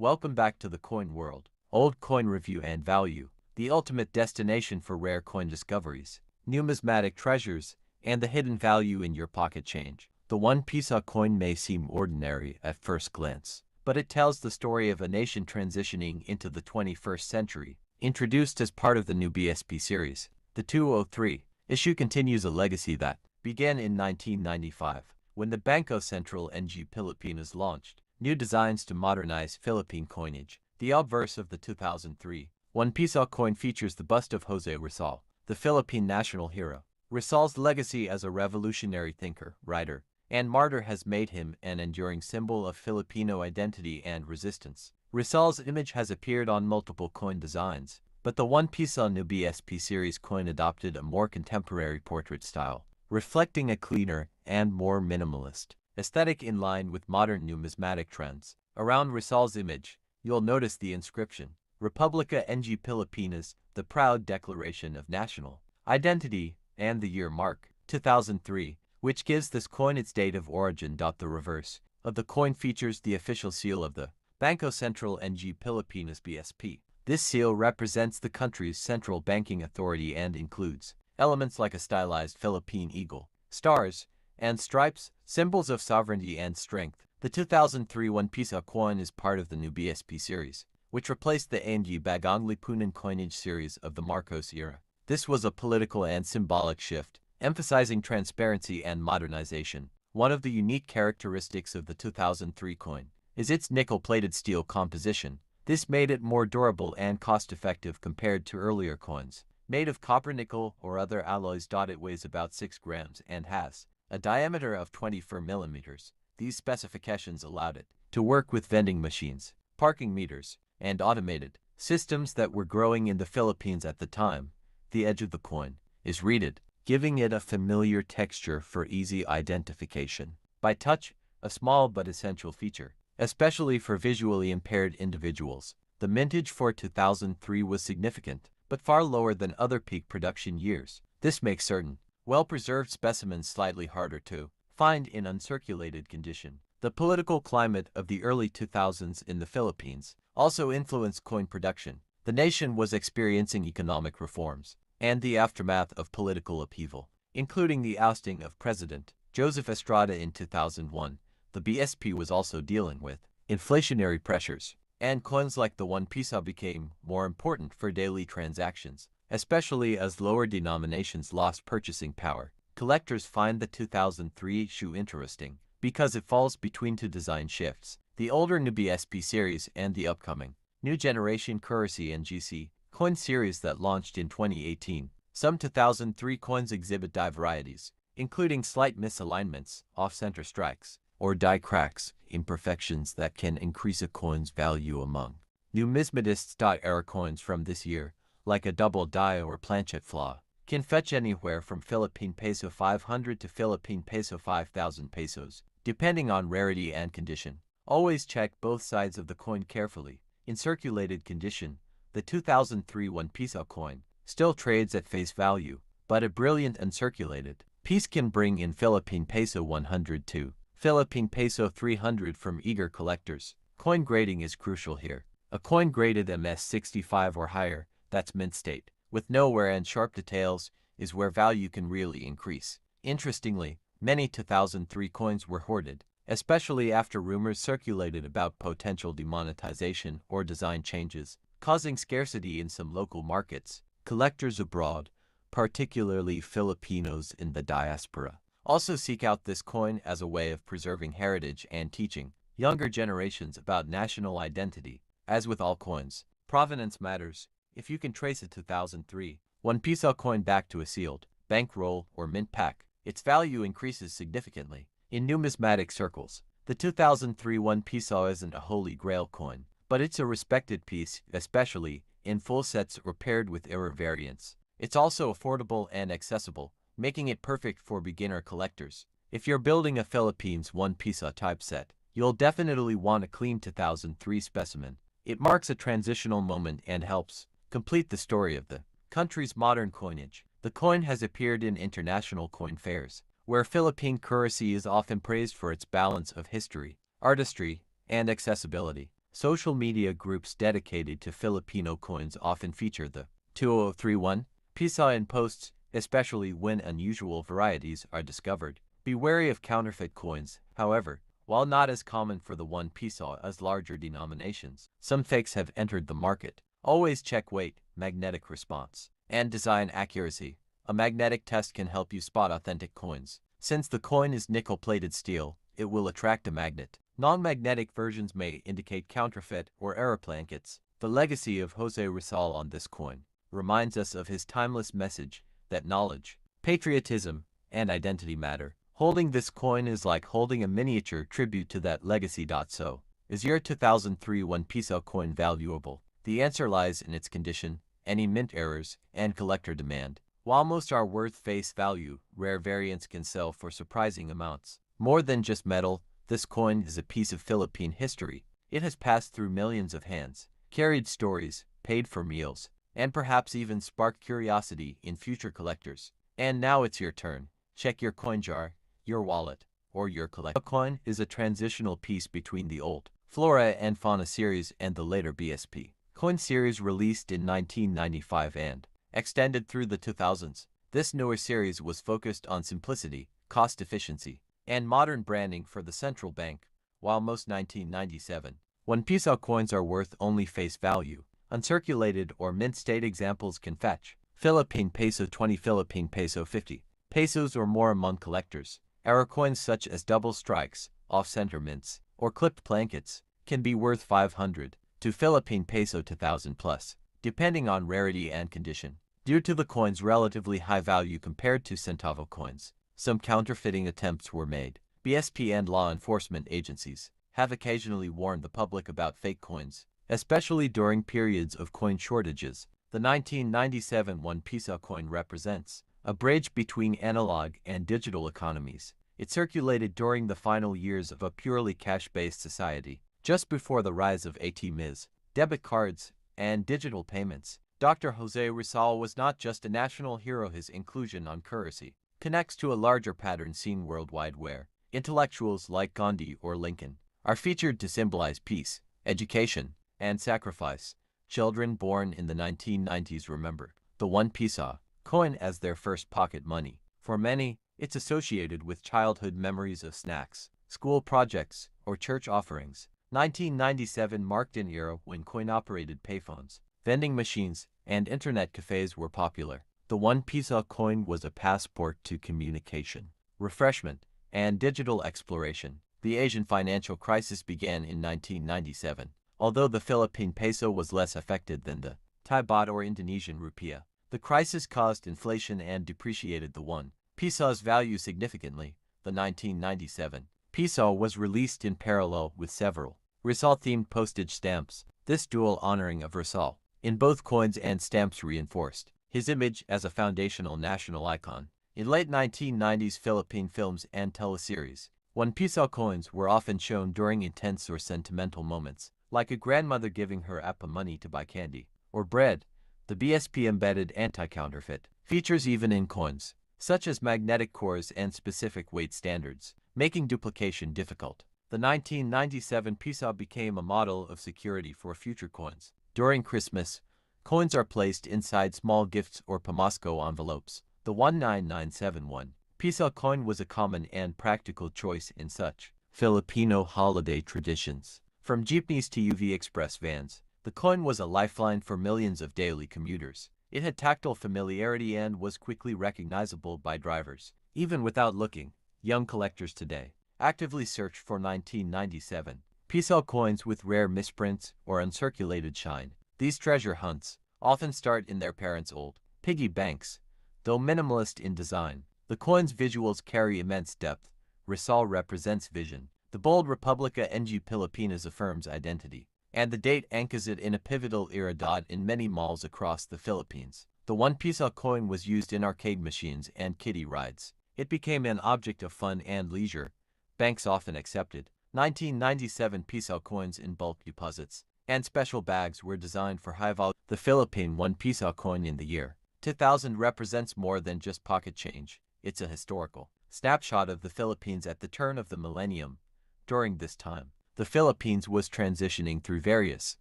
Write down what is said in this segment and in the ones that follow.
Welcome back to the coin world. Old coin review and value, the ultimate destination for rare coin discoveries, numismatic treasures, and the hidden value in your pocket change. The one Pisa coin may seem ordinary at first glance, but it tells the story of a nation transitioning into the 21st century. Introduced as part of the new BSP series, the 203 issue continues a legacy that began in 1995, when the Bangko Sentral NG Pilipinas launched new designs to modernize Philippine coinage. The obverse of the 2003 1 Piso coin features the bust of Jose Rizal, the Philippine national hero. Rizal's legacy as a revolutionary thinker, writer, and martyr has made him an enduring symbol of Filipino identity and resistance. Rizal's image has appeared on multiple coin designs, but the 1 Piso new BSP series coin adopted a more contemporary portrait style, reflecting a cleaner and more minimalist aesthetic in line with modern numismatic trends. Around Rizal's image, you'll notice the inscription, Republica NG Pilipinas, the proud declaration of national identity, and the year mark, 2003, which gives this coin its date of origin. The reverse of the coin features the official seal of the Bangko Sentral NG Pilipinas BSP. This seal represents the country's central banking authority and includes elements like a stylized Philippine eagle, stars, and stripes, symbols of sovereignty and strength. The 2003 1 Piso coin is part of the new BSP series, which replaced the AMG Bagong Lipunan coinage series of the Marcos era. This was a political and symbolic shift, emphasizing transparency and modernization. One of the unique characteristics of the 2003 coin is its nickel-plated steel composition. This made it more durable and cost-effective compared to earlier coins, made of copper, nickel, or other alloys. It weighs about 6 grams and has a diameter of 24 millimeters. These specifications allowed it to work with vending machines, parking meters, and automated systems that were growing in the Philippines at the time. The edge of the coin is reeded, giving it a familiar texture for easy identification by touch, a small but essential feature, especially for visually impaired individuals. The mintage for 2003 was significant, but far lower than other peak production years. This makes certain well-preserved specimens slightly harder to find in uncirculated condition. The political climate of the early 2000s in the Philippines also influenced coin production. The nation was experiencing economic reforms and the aftermath of political upheaval, including the ousting of President Joseph Estrada in 2001. The BSP was also dealing with inflationary pressures, and coins like the 1 Piso became more important for daily transactions, especially as lower denominations lost purchasing power. Collectors find the 2003 issue interesting because it falls between two design shifts, the older new BSP series and the upcoming new generation Currency NGC coin series that launched in 2018. Some 2003 coins exhibit die varieties, including slight misalignments, off-center strikes, or die cracks, imperfections that can increase a coin's value among numismatists. Era coins from this year, like a double die or planchet flaw, can fetch anywhere from Philippine peso 500 to Philippine peso 5,000 pesos, depending on rarity and condition. Always check both sides of the coin carefully. In circulated condition, the 2003 1 Piso coin still trades at face value, but a brilliant uncirculated piece can bring in Philippine peso 100 to Philippine peso 300 from eager collectors. Coin grading is crucial here. A coin graded MS65 or higher, that's mint state, with no wear and sharp details, is where value can really increase. Interestingly, many 2003 coins were hoarded, especially after rumors circulated about potential demonetization or design changes, causing scarcity in some local markets. Collectors abroad, particularly Filipinos in the diaspora, also seek out this coin as a way of preserving heritage and teaching younger generations about national identity. As with all coins, provenance matters. If you can trace a 2003 1 Piso coin back to a sealed bankroll or mint pack, its value increases significantly. In numismatic circles, the 2003 1 Piso isn't a holy grail coin, but it's a respected piece, especially in full sets or paired with error variants. It's also affordable and accessible, making it perfect for beginner collectors. If you're building a Philippines 1 Piso type set, you'll definitely want a clean 2003 specimen. It marks a transitional moment and helps complete the story of the country's modern coinage. The coin has appeared in international coin fairs, where Philippine currency is often praised for its balance of history, artistry, and accessibility. Social media groups dedicated to Filipino coins often feature the 2031 piso in posts, especially when unusual varieties are discovered. Be wary of counterfeit coins, however. While not as common for the 1 piso as larger denominations, some fakes have entered the market. Always check weight, magnetic response, and design accuracy. A magnetic test can help you spot authentic coins. Since the coin is nickel-plated steel, it will attract a magnet. Non-magnetic versions may indicate counterfeit or error blankets. The legacy of Jose Rizal on this coin reminds us of his timeless message that knowledge, patriotism, and identity matter. Holding this coin is like holding a miniature tribute to that legacy. So, is your 2003 1 piso coin valuable? The answer lies in its condition, any mint errors, and collector demand. While most are worth face value, rare variants can sell for surprising amounts. More than just metal, this coin is a piece of Philippine history. It has passed through millions of hands, carried stories, paid for meals, and perhaps even sparked curiosity in future collectors. And now it's your turn. Check your coin jar, your wallet, or your collection. A coin is a transitional piece between the old Flora and Fauna series and the later BSP coin series released in 1995 and extended through the 2000s. This newer series was focused on simplicity, cost efficiency, and modern branding for the central bank. While most 1997 1 piso coins are worth only face value, uncirculated or mint state examples can fetch Philippine peso 20, Philippine peso 50 pesos or more among collectors. Error coins such as double strikes, off-center mints, or clipped blankets can be worth 500 to Philippine peso 2,000 plus, depending on rarity and condition. Due to the coin's relatively high value compared to centavo coins, some counterfeiting attempts were made. BSP and law enforcement agencies have occasionally warned the public about fake coins, especially during periods of coin shortages. The 1997 1 piso coin represents a bridge between analog and digital economies. It circulated during the final years of a purely cash-based society, just before the rise of ATMs, debit cards, and digital payments. Dr. Jose Rizal was not just a national hero. His inclusion on currency connects to a larger pattern seen worldwide where intellectuals like Gandhi or Lincoln are featured to symbolize peace, education, and sacrifice. Children born in the 1990s remember the 1 piso coin as their first pocket money. For many, it's associated with childhood memories of snacks, school projects, or church offerings. 1997 marked an era when coin-operated payphones, vending machines, and internet cafes were popular. The 1 piso coin was a passport to communication, refreshment, and digital exploration. The Asian financial crisis began in 1997. Although the Philippine peso was less affected than the Thai baht or Indonesian rupiah, the crisis caused inflation and depreciated the 1 piso's value significantly. The 1997 piso was released in parallel with several Rizal-themed postage stamps. This dual honoring of Rizal in both coins and stamps reinforced his image as a foundational national icon. In late 1990s Philippine films and teleseries, 1 piso coins were often shown during intense or sentimental moments, like a grandmother giving her appa money to buy candy or bread. The BSP embedded anti-counterfeit features even in coins, such as magnetic cores and specific weight standards, making duplication difficult. The 1997 piso became a model of security for future coins. During Christmas, coins are placed inside small gifts or Pamasco envelopes. The 19971 piso coin was a common and practical choice in such Filipino holiday traditions. From jeepneys to UV Express vans, the coin was a lifeline for millions of daily commuters. It had tactile familiarity and was quickly recognizable by drivers. Even without looking, young collectors today actively search for 1997 piso coins with rare misprints or uncirculated shine. These treasure hunts often start in their parents' old piggy banks. Though minimalist in design, the coin's visuals carry immense depth. Rizal represents vision. The bold Republica ng Pilipinas affirms identity, and the date anchors it in a pivotal era. In many malls across the Philippines, the 1 piso coin was used in arcade machines and kiddie rides. It became an object of fun and leisure. Banks often accepted 1997 piso coins in bulk deposits, and special bags were designed for high volume. The Philippine 1 piso coin in the year 2000 represents more than just pocket change. It's a historical snapshot of the Philippines at the turn of the millennium. During this time, the Philippines was transitioning through various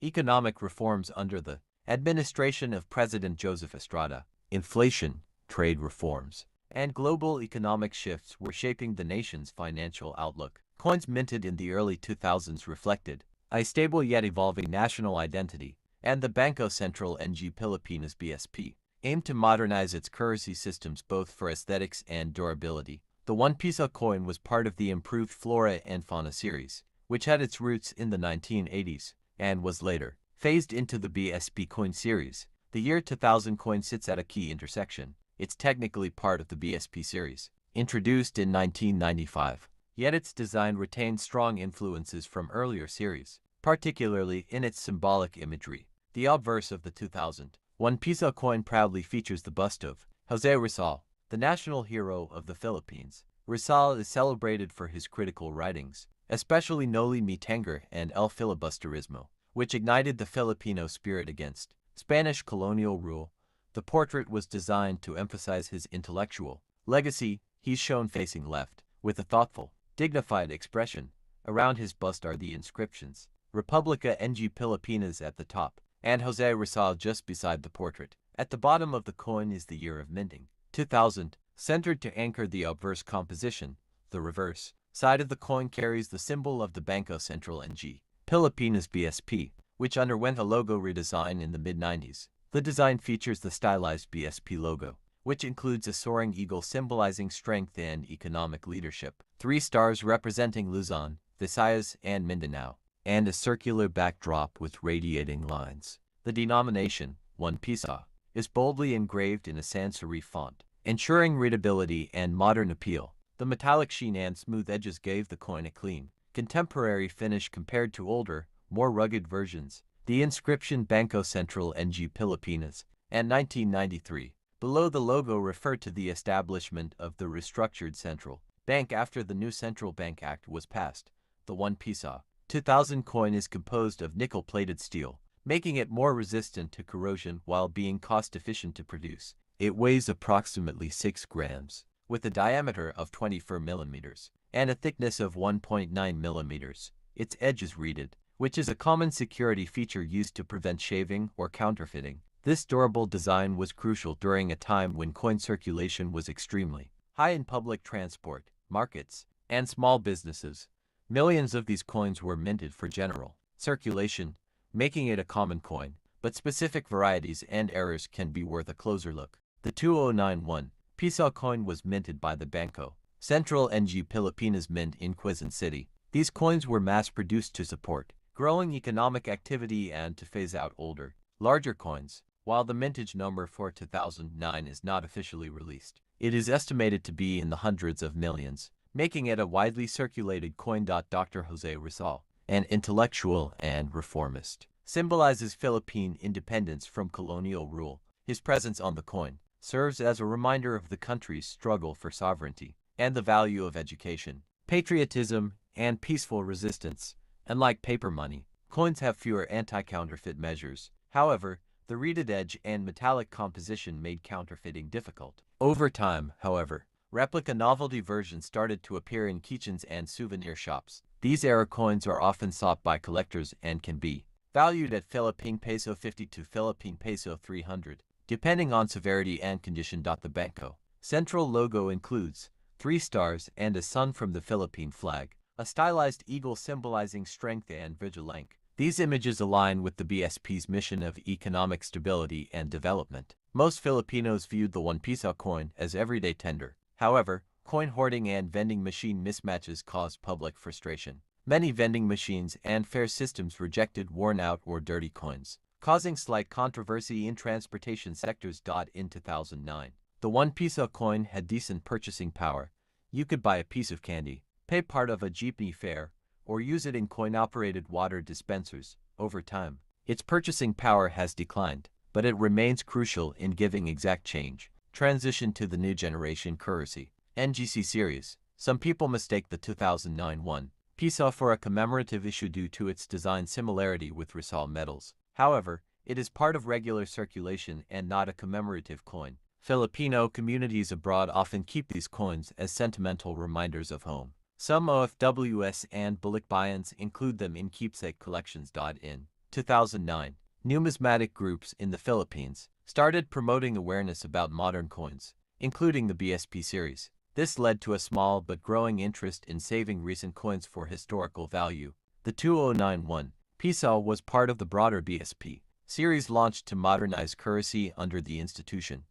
economic reforms under the administration of President Joseph Estrada. Inflation, trade reforms, and global economic shifts were shaping the nation's financial outlook. Coins minted in the early 2000s reflected a stable yet evolving national identity, and the Bangko Sentral ng Pilipinas (BSP) aimed to modernize its currency systems both for aesthetics and durability. The 1 peso coin was part of the improved Flora and Fauna series, which had its roots in the 1980s, and was later phased into the BSP coin series. The year 2000 coin sits at a key intersection. It's technically part of the BSP series, introduced in 1995, yet its design retains strong influences from earlier series, particularly in its symbolic imagery. The obverse of the 2000 1 peso coin proudly features the bust of José Rizal, the national hero of the Philippines. Rizal is celebrated for his critical writings, especially Noli Me Tangere and El Filibusterismo, which ignited the Filipino spirit against Spanish colonial rule. The portrait was designed to emphasize his intellectual legacy. He's shown facing left, with a thoughtful, dignified expression. Around his bust are the inscriptions, Republica ng Pilipinas at the top, and José Rizal just beside the portrait. At the bottom of the coin is the year of minting, 2000, centered to anchor the obverse composition. The reverse side of the coin carries the symbol of the Bangko Sentral ng Pilipinas (BSP), which underwent a logo redesign in the mid-90s. The design features the stylized BSP logo, which includes a soaring eagle symbolizing strength and economic leadership, 3 stars representing Luzon, Visayas, and Mindanao, and a circular backdrop with radiating lines. The denomination, 1 peso, is boldly engraved in a sans serif font, ensuring readability and modern appeal. The metallic sheen and smooth edges gave the coin a clean, contemporary finish compared to older, more rugged versions. The inscription Bangko Sentral ng Pilipinas and 1993 below the logo refer to the establishment of the restructured central bank after the new Central Bank Act was passed. The 1 peso 2000 coin is composed of nickel-plated steel, making it more resistant to corrosion while being cost-efficient to produce. It weighs approximately 6 grams, with a diameter of 24 millimeters and a thickness of 1.9 millimeters. Its edge is reeded, which is a common security feature used to prevent shaving or counterfeiting. This durable design was crucial during a time when coin circulation was extremely high in public transport, markets, and small businesses. Millions of these coins were minted for general circulation, making it a common coin, but specific varieties and errors can be worth a closer look. The 2091 peso coin was minted by the Bangko Sentral ng Pilipinas Mint in Quezon City. These coins were mass-produced to support growing economic activity and to phase out older, larger coins. While the mintage number for 2009 is not officially released, it is estimated to be in the hundreds of millions, making it a widely circulated coin. Dr. José Rizal, an intellectual and reformist, symbolizes Philippine independence from colonial rule. His presence on the coin serves as a reminder of the country's struggle for sovereignty and the value of education, patriotism, and peaceful resistance. Unlike paper money, coins have fewer anti-counterfeit measures. However, the reeded edge and metallic composition made counterfeiting difficult. Over time, however, replica novelty versions started to appear in keychains and souvenir shops. These era coins are often sought by collectors and can be valued at Philippine peso 50 to Philippine peso 300, depending on severity and condition. The Bangko Sentral logo includes 3 stars and a sun from the Philippine flag, a stylized eagle symbolizing strength and vigilance. These images align with the BSP's mission of economic stability and development. Most Filipinos viewed the 1 peso coin as everyday tender. However, coin hoarding and vending machine mismatches caused public frustration. Many vending machines and fare systems rejected worn-out or dirty coins, causing slight controversy in transportation sectors. In 2009, the 1 peso coin had decent purchasing power. You could buy a piece of candy, pay part of a jeepney fare, or use it in coin-operated water dispensers. Over time, its purchasing power has declined, but it remains crucial in giving exact change. Transition to the new generation currency, NGC series. Some people mistake the 2009 1 peso for a commemorative issue due to its design similarity with Rizal medals. However, it is part of regular circulation and not a commemorative coin. Filipino communities abroad often keep these coins as sentimental reminders of home. Some OFWS and Balikbayans include them in keepsake collections. In 2009, numismatic groups in the Philippines started promoting awareness about modern coins, including the BSP series. This led to a small but growing interest in saving recent coins for historical value. The 2091 piso was part of the broader BSP series launched to modernize currency under the institution's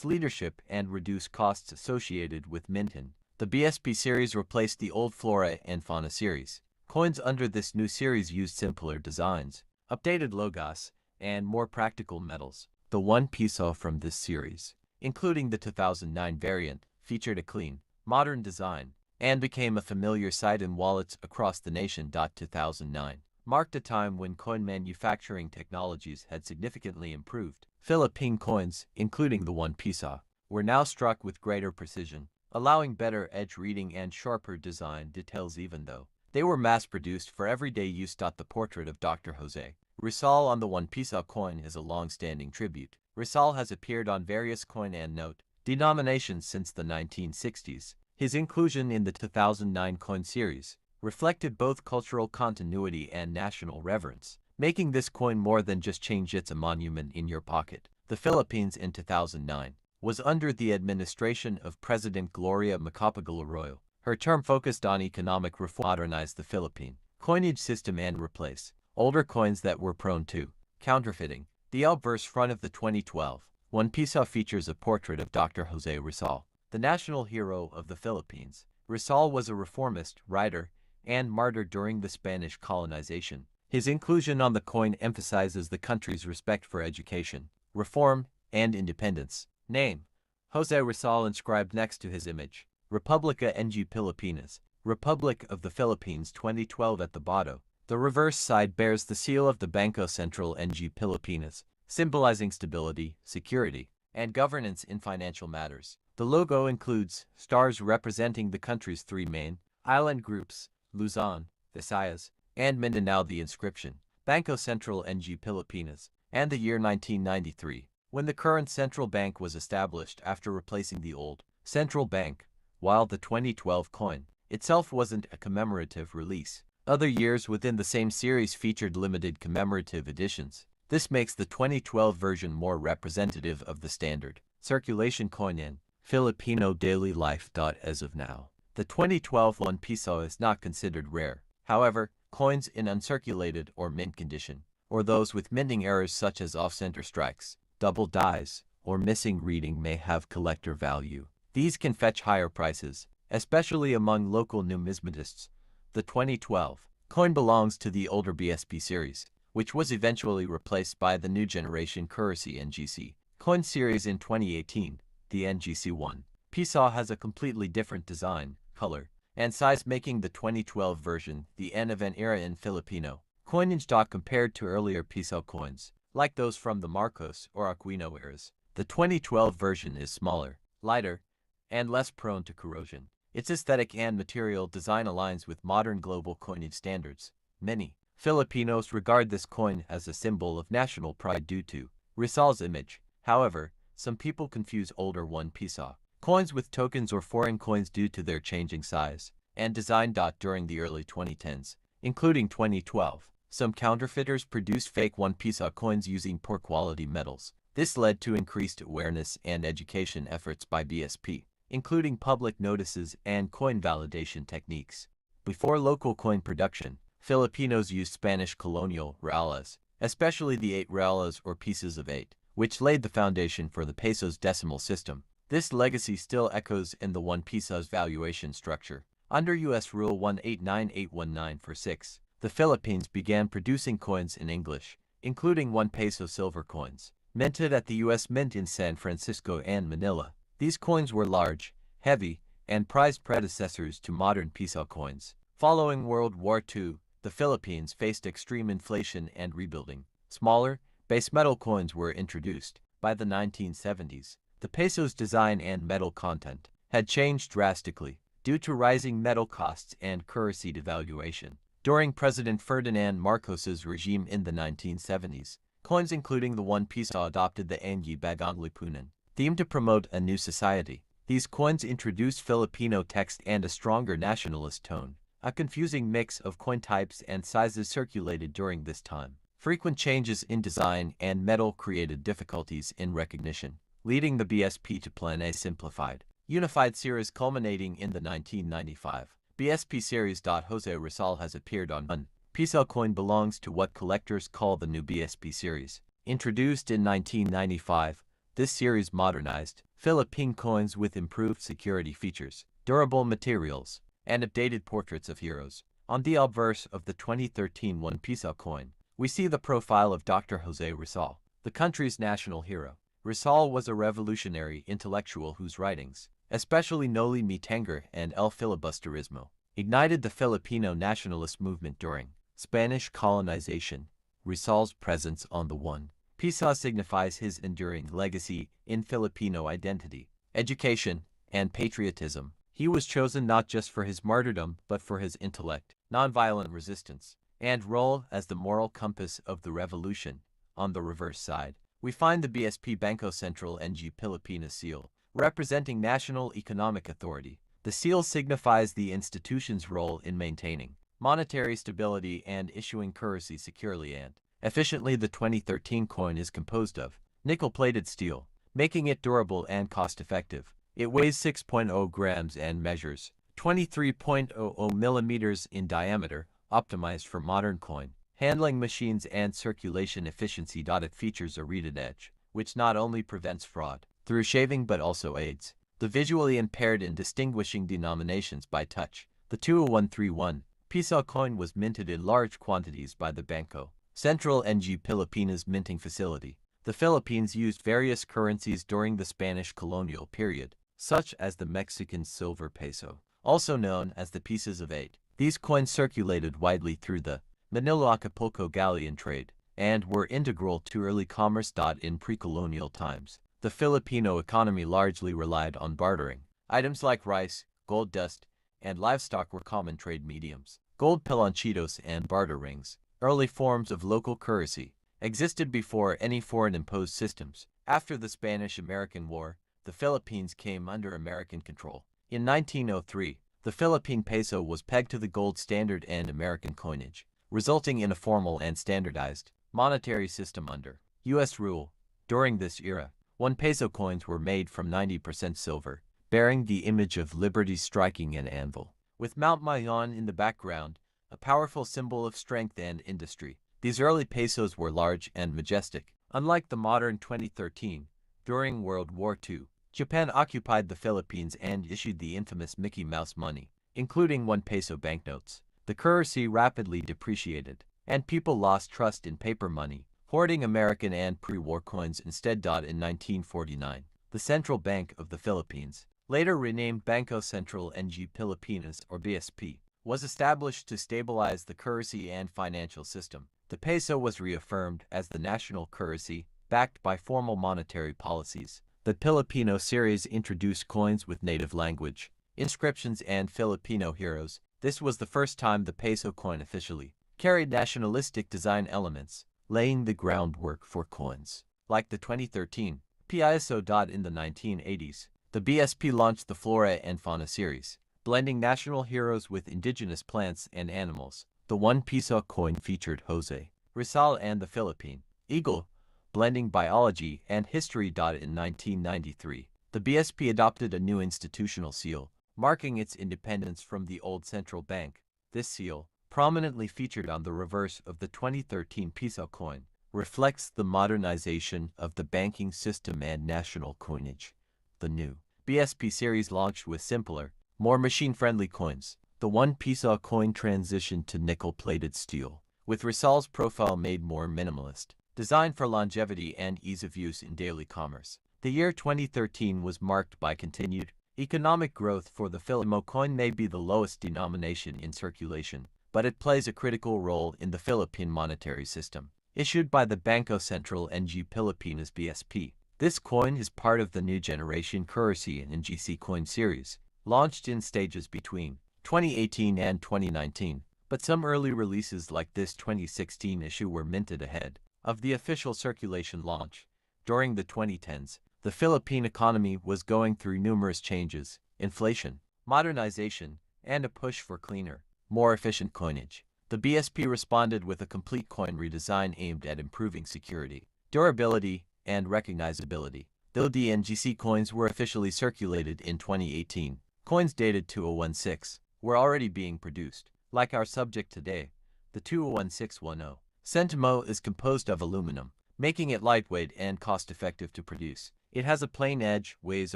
leadership and reduce costs associated with minting. The BSP series replaced the old Flora and Fauna series. Coins under this new series used simpler designs, updated logos, and more practical metals. The 1 piso from this series, including the 2009 variant, featured a clean, modern design, and became a familiar sight in wallets across the nation. 2009 marked a time when coin manufacturing technologies had significantly improved. Philippine coins, including the 1 piso, were now struck with greater precision, allowing better edge reading and sharper design details even though they were mass-produced for everyday use. The portrait of Dr. Jose Rizal on the 1 piso coin is a long-standing tribute. Rizal has appeared on various coin and note denominations since the 1960s. His inclusion in the 2009 coin series reflected both cultural continuity and national reverence, making this coin more than just change. It's a monument in your pocket. The Philippines in 2009 was under the administration of President Gloria Macapagal Arroyo. Her term focused on economic reform, modernize the Philippine coinage system and replace older coins that were prone to counterfeiting. The obverse front of the 2012 1 piso features a portrait of Dr. Jose Rizal, the national hero of the Philippines. Rizal was a reformist, writer, and martyr during the Spanish colonization. His inclusion on the coin emphasizes the country's respect for education, reform, and independence. Name: Jose Rizal inscribed next to his image. Republica ng Pilipinas, Republic of the Philippines 2012 at the bottom. The reverse side bears the seal of the Bangko Sentral ng Pilipinas, symbolizing stability, security, and governance in financial matters. The logo includes stars representing the country's 3 main island groups, Luzon, Visayas, and Mindanao. The inscription, Bangko Sentral ng Pilipinas, and the year 1993, when the current central bank was established after replacing the old central bank, while the 2012 coin itself wasn't a commemorative release. Other years within the same series featured limited commemorative editions. This makes the 2012 version more representative of the standard circulation coin in Filipino daily life. As of now, the 2012 1 piso is not considered rare. However, coins in uncirculated or mint condition, or those with minting errors such as off-center strikes, double dies, or missing reading may have collector value. These can fetch higher prices, especially among local numismatists. The 2012 coin belongs to the older BSP series, which was eventually replaced by the new generation currency NGC coin series in 2018. The NGC 1 piso has a completely different design, color, and size, making the 2012 version the end of an era in Filipino coinage. Compared to earlier piso coins, like those from the Marcos or Aquino eras, the 2012 version is smaller, lighter, and less prone to corrosion. Its aesthetic and material design aligns with modern global coinage standards. Many Filipinos regard this coin as a symbol of national pride due to Rizal's image. However, some people confuse older 1 piso coins with tokens or foreign coins due to their changing size and design. During the early 2010s, including 2012, some counterfeiters produced fake 1 piso coins using poor quality metals. This led to increased awareness and education efforts by BSP, including public notices and coin validation techniques. Before local coin production, Filipinos used Spanish colonial reales, especially the 8 reales or pieces of 8, which laid the foundation for the peso's decimal system. This legacy still echoes in the 1 piso's valuation structure. Under U.S. Rule 1898194-6, the Philippines began producing coins in English, including 1 peso silver coins, minted at the U.S. Mint in San Francisco and Manila. These coins were large, heavy, and prized predecessors to modern piso coins. Following World War II, the Philippines faced extreme inflation and rebuilding. Smaller, base metal coins were introduced. By the 1970s, the peso's design and metal content had changed drastically due to rising metal costs and currency devaluation. During President Ferdinand Marcos's regime in the 1970s, coins including the 1 piso adopted the Anyi Bagong Lipunan theme to promote a new society. These coins introduced Filipino text and a stronger nationalist tone. A confusing mix of coin types and sizes circulated during this time. Frequent changes in design and metal created difficulties in recognition, leading the BSP to plan a simplified, unified series culminating in the 1995 BSP series. Jose Rizal has appeared on one. Piso coin belongs to what collectors call the new BSP series. Introduced in 1995, this series modernized Philippine coins with improved security features, durable materials, and updated portraits of heroes. On the obverse of the 2013 1 Piso coin, we see the profile of Dr. Jose Rizal, the country's national hero. Rizal was a revolutionary intellectual whose writings, especially Noli Me Tangere and El Filibusterismo, ignited the Filipino nationalist movement during Spanish colonization. Rizal's presence on the 1 Piso signifies his enduring legacy in Filipino identity, education, and patriotism. He was chosen not just for his martyrdom but for his intellect, nonviolent resistance, and role as the moral compass of the revolution. On the reverse side, we find the BSP Bangko Sentral ng Pilipinas seal, representing national economic authority. The seal signifies the institution's role in maintaining monetary stability and issuing currency securely and efficiently. The 2013 coin is composed of nickel-plated steel, making it durable and cost-effective. It weighs 6.0 grams and measures 23.00 millimeters in diameter, optimized for modern coin handling machines and circulation efficiency. It features a reeded edge, which not only prevents fraud through shaving but also aids the visually impaired in distinguishing denominations by touch. The 20131 Piso coin was minted in large quantities by the Bangko Sentral ng Pilipinas minting facility. The Philippines used various currencies during the Spanish colonial period, such as the Mexican silver peso, also known as the pieces of 8. These coins circulated widely through the Manila-Acapulco galleon trade and were integral to early commerce. In pre-colonial times, the Filipino economy largely relied on bartering. Items like rice, gold dust, and livestock were common trade mediums. Gold pilanchitos and barter rings, early forms of local currency, existed before any foreign-imposed systems. After the Spanish-American War, the Philippines came under American control. In 1903, the Philippine peso was pegged to the gold standard and American coinage, resulting in a formal and standardized monetary system under U.S. rule. During this era, 1 peso coins were made from 90% silver, bearing the image of liberty striking an anvil, with Mount Mayon in the background, a powerful symbol of strength and industry. These early pesos were large and majestic. Unlike the modern 2013, during World War II, Japan occupied the Philippines and issued the infamous Mickey Mouse money, including 1 peso banknotes. The currency rapidly depreciated, and people lost trust in paper money, hoarding American and pre-war coins instead. In 1949, the Central Bank of the Philippines, later renamed Bangko Sentral ng Pilipinas or BSP, was established to stabilize the currency and financial system. The peso was reaffirmed as the national currency, backed by formal monetary policies. The Filipino series introduced coins with native language, inscriptions, and Filipino heroes. This was the first time the peso coin officially carried nationalistic design elements, laying the groundwork for coins like the 2013 Piso. In the 1980s, the BSP launched the Flora and Fauna series, blending national heroes with indigenous plants and animals. The 1 Piso coin featured Jose Rizal and the Philippine eagle, blending biology and history. In 1993, the BSP adopted a new institutional seal, marking its independence from the old central bank. This seal, prominently featured on the reverse of the 2013 Piso coin, reflects the modernization of the banking system and national coinage. The new BSP series launched with simpler, more machine-friendly coins. The 1 Piso coin transitioned to nickel-plated steel, with Rizal's profile made more minimalist, designed for longevity and ease of use in daily commerce. The year 2013 was marked by continued economic growth for the Filipino coin. May be the lowest denomination in circulation, but it plays a critical role in the Philippine monetary system. Issued by the Bangko Sentral ng Pilipinas BSP, this coin is part of the new generation currency and GC coin series, launched in stages between 2018 and 2019, but some early releases like this 2016 issue were minted ahead of the official circulation launch. During the 2010s, the Philippine economy was going through numerous changes: inflation, modernization, and a push for cleaner, more efficient coinage. The BSP responded with a complete coin redesign aimed at improving security, durability, and recognizability. Though the NGC coins were officially circulated in 2018, coins dated 2016 were already being produced. Like our subject today, the 201610 centimo is composed of aluminum, making it lightweight and cost-effective to produce. It has a plain edge, weighs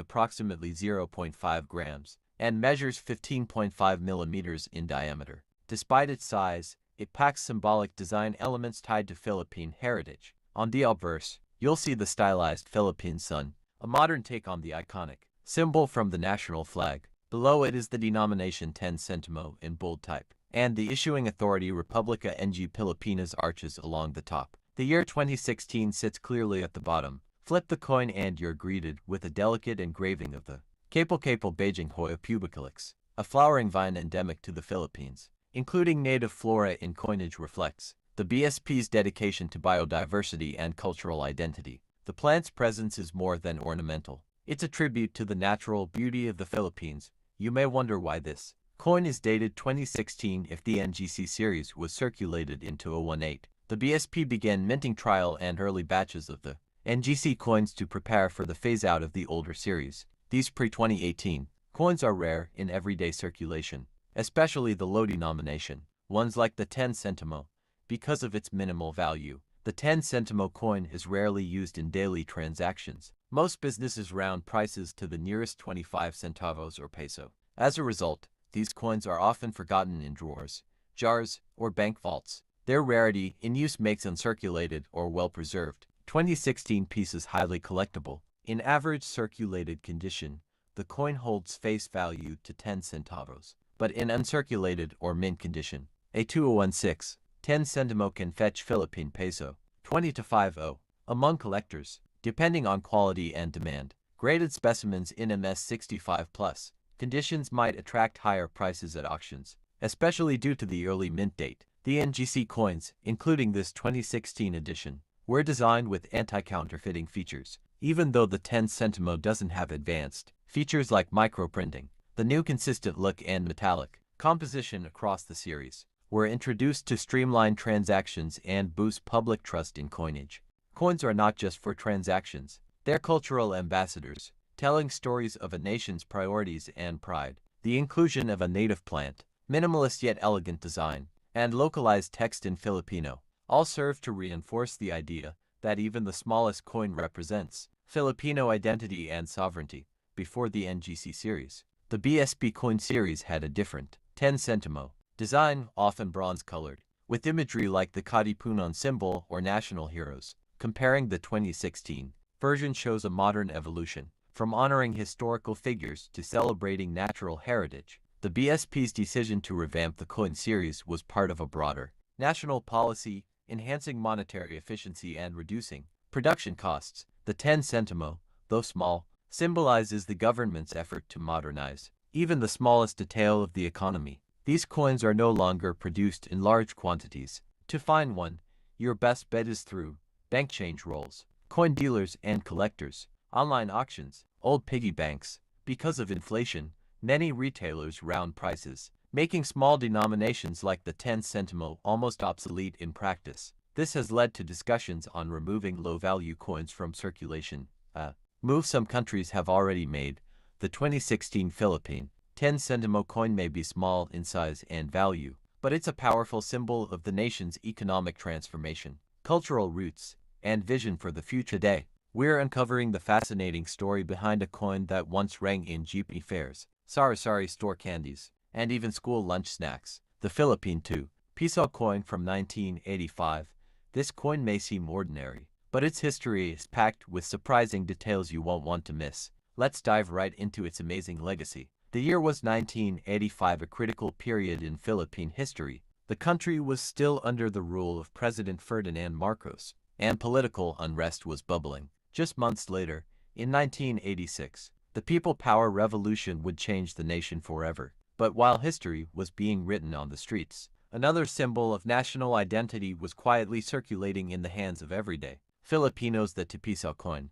approximately 0.5 grams, and measures 15.5 millimeters in diameter. Despite its size, it packs symbolic design elements tied to Philippine heritage. On the obverse, you'll see the stylized Philippine sun, a modern take on the iconic symbol from the national flag. Below it is the denomination 10 centimo in bold type, and the issuing authority Republica ng Pilipinas arches along the top. The year 2016 sits clearly at the bottom. Flip the coin and you're greeted with a delicate engraving of the Kapal Beijing Hoya pubiculax, a flowering vine endemic to the Philippines. Including native flora in coinage reflects the BSP's dedication to biodiversity and cultural identity. The plant's presence is more than ornamental. It's a tribute to the natural beauty of the Philippines. You may wonder why this coin is dated 2016 if the NGC series was circulated in 2018. The BSP began minting trial and early batches of the NGC coins to prepare for the phase-out of the older series. These pre-2018 coins are rare in everyday circulation, especially the low denomination ones like the 10 centimo, because of its minimal value. The 10 centimo coin is rarely used in daily transactions. Most businesses round prices to the nearest 25 centavos or peso. As a result, these coins are often forgotten in drawers, jars, or bank vaults. Their rarity in use makes uncirculated or well-preserved 2016 pieces highly collectible. In average circulated condition, the coin holds face value to 10 centavos, but in uncirculated or mint condition, a 2016 10 centimo can fetch Philippine peso 20 to 50. Among collectors, depending on quality and demand, graded specimens in MS 65+ conditions might attract higher prices at auctions, especially due to the early mint date. The NGC coins, including this 2016 edition, were designed with anti-counterfeiting features. Even though the 10 centimo doesn't have advanced features like microprinting, the new consistent look and metallic composition across the series were introduced to streamline transactions and boost public trust in coinage. Coins are not just for transactions, they're cultural ambassadors, telling stories of a nation's priorities and pride. The inclusion of a native plant, minimalist yet elegant design, and localized text in Filipino all serve to reinforce the idea that even the smallest coin represents Filipino identity and sovereignty. Before the NGC series, the BSP coin series had a different 10 centimo design, often bronze-colored, with imagery like the Katipunan symbol or national heroes. Comparing the 2016 version shows a modern evolution, from honoring historical figures to celebrating natural heritage. The BSP's decision to revamp the coin series was part of a broader national policy, enhancing monetary efficiency and reducing production costs. The 10 centimo, though small, symbolizes the government's effort to modernize even the smallest detail of the economy. These coins are no longer produced in large quantities. To find one, your best bet is through bank change rolls, coin dealers and collectors, online auctions, old piggy banks. Because of inflation, many retailers round prices, making small denominations like the 10 centimo almost obsolete in practice. This has led to discussions on removing low-value coins from circulation, a move some countries have already made. The 2016 Philippine 10 centimo coin may be small in size and value, but it's a powerful symbol of the nation's economic transformation, cultural roots, and vision for the future day. We're uncovering the fascinating story behind a coin that once rang in jeepney fares, sari-sari store candies, and even school lunch snacks. The Philippine 2 peso coin from 1985. This coin may seem ordinary, but its history is packed with surprising details you won't want to miss. Let's dive right into its amazing legacy. The year was 1985, a critical period in Philippine history. The country was still under the rule of President Ferdinand Marcos, and political unrest was bubbling. Just months later, in 1986, the People Power Revolution would change the nation forever. But while history was being written on the streets, another symbol of national identity was quietly circulating in the hands of everyday Filipinos: the 2 peso coin.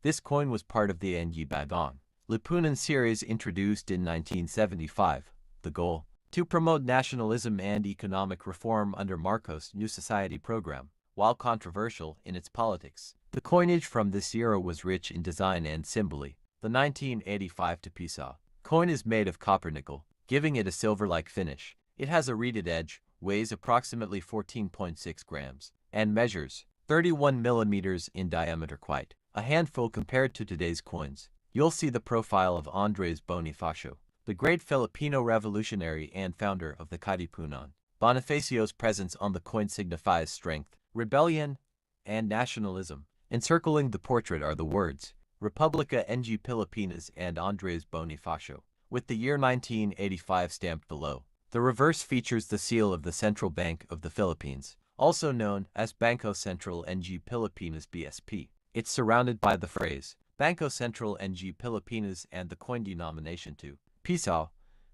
This coin was part of the NG Bagong Lipunan series introduced in 1975. The goal? To promote nationalism and economic reform under Marcos' New Society program. While controversial in its politics, the coinage from this era was rich in design and symbology. The 1985 Tupisa coin is made of copper nickel, giving it a silver-like finish. It has a reeded edge, weighs approximately 14.6 grams, and measures 31 millimeters in diameter, quite a handful compared to today's coins. You'll see the profile of Andres Bonifacio, the great Filipino revolutionary and founder of the Katipunan. Bonifacio's presence on the coin signifies strength, rebellion, and nationalism. Encircling the portrait are the words, Republica ng Pilipinas and Andres Bonifacio, with the year 1985 stamped below. The reverse features the seal of the Central Bank of the Philippines, also known as Bangko Sentral ng Pilipinas BSP. It's surrounded by the phrase, Bangko Sentral ng Pilipinas and the coin denomination to Piso.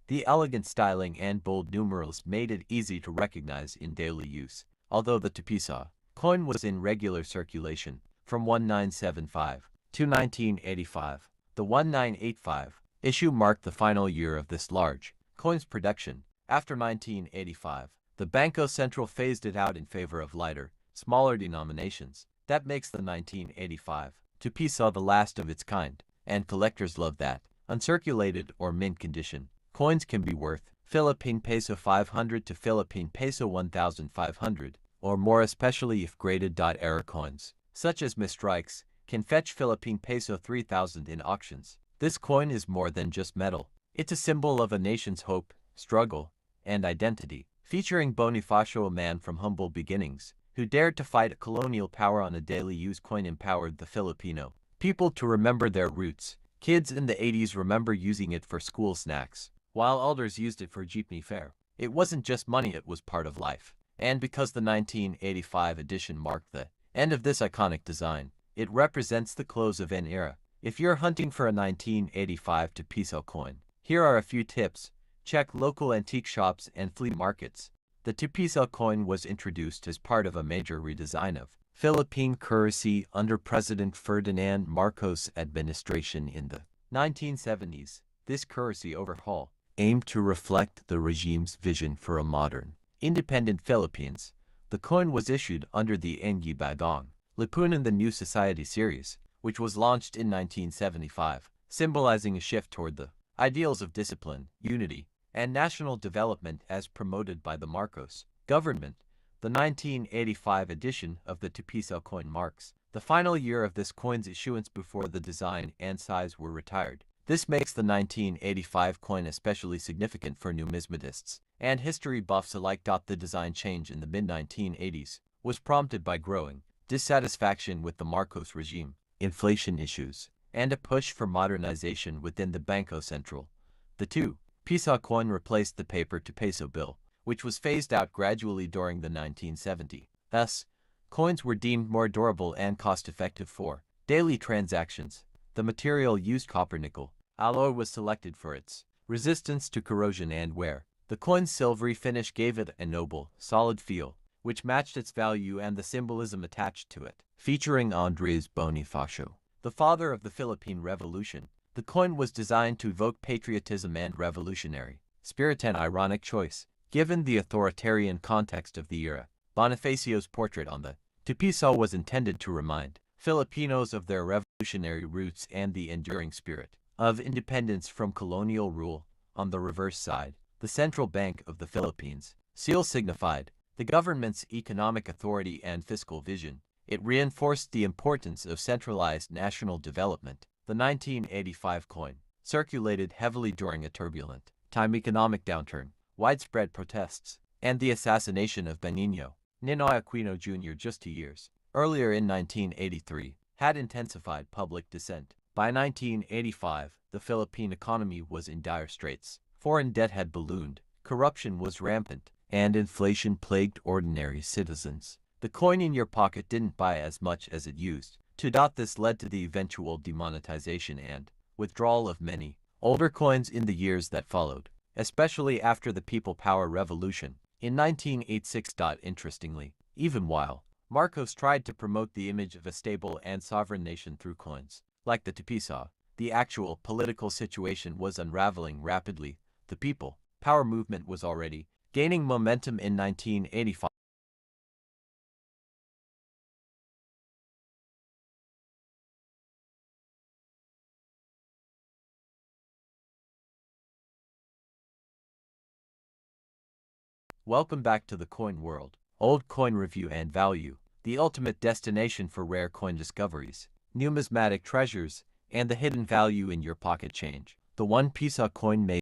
The elegant styling and bold numerals made it easy to recognize in daily use. Although the Tupisa coin was in regular circulation from 1975 to 1985, the 1985 issue marked the final year of this large coin's production. After 1985, the Bangko Sentral phased it out in favor of lighter, smaller denominations. That makes the 1985 Tupisa the last of its kind, and collectors love that. Uncirculated or mint condition coins can be worth Philippine peso 500 to Philippine peso 1,500 or more, especially if graded. Error coins, such as mistrikes, can fetch Philippine peso 3,000 in auctions. This coin is more than just metal. It's a symbol of a nation's hope, struggle, and identity, featuring Bonifacio, a man from humble beginnings, who dared to fight colonial power on a daily use. Coin empowered the Filipino people to remember their roots. Kids in the 80s remember using it for school snacks, while elders used it for jeepney fare. It wasn't just money, it was part of life. And because the 1985 edition marked the end of this iconic design, it represents the close of an era. If you're hunting for a 1985 Tupisa coin, here are a few tips. Check local antique shops and flea markets. The Tupisa coin was introduced as part of a major redesign of Philippine currency under President Ferdinand Marcos' administration in the 1970s. This currency overhaul aimed to reflect the regime's vision for a modern, independent Philippines. The coin was issued under the NG Bagong Lipunan the New Society series, which was launched in 1975, symbolizing a shift toward the ideals of discipline, unity, and national development as promoted by the Marcos government. The 1985 edition of the Tupisa coin marks the final year of this coin's issuance before the design and size were retired. This makes the 1985 coin especially significant for numismatists and history buffs alike. The design change in the mid-1980s was prompted by growing dissatisfaction with the Marcos regime, inflation issues, and a push for modernization within the Bangko Sentral. The Tupisa coin replaced the paper to peso bill, which was phased out gradually during the 1970s. Thus, coins were deemed more durable and cost-effective for daily transactions. The material used, copper nickel alloy, was selected for its resistance to corrosion and wear. The coin's silvery finish gave it a noble, solid feel, which matched its value and the symbolism attached to it. Featuring Andres Bonifacio, the father of the Philippine Revolution, the coin was designed to evoke patriotism and revolutionary spirit, an ironic choice, given the authoritarian context of the era. Bonifacio's portrait on the Tupisa was intended to remind Filipinos of their revolutionary roots and the enduring spirit of independence from colonial rule. On the reverse side, the Central Bank of the Philippines seal signified the government's economic authority and fiscal vision. It reinforced the importance of centralized national development. The 1985 coin circulated heavily during a turbulent economic downturn, widespread protests, and the assassination of Benigno Ninoy Aquino Jr. just 2 years earlier in 1983, had intensified public dissent. By 1985, the Philippine economy was in dire straits. Foreign debt had ballooned, corruption was rampant, and inflation plagued ordinary citizens. The coin in your pocket didn't buy as much as it used to. This led to the eventual demonetization and withdrawal of many older coins in the years that followed, especially after the People Power Revolution in 1986. Interestingly, even while Marcos tried to promote the image of a stable and sovereign nation through coins, Like the Tupisa, the actual political situation was unraveling rapidly. The people power movement was already gaining momentum in 1985. Welcome back to the coin world. Old coin review and value, the ultimate destination for rare coin discoveries, numismatic treasures, and the hidden value in your pocket change. The one Pisa coin may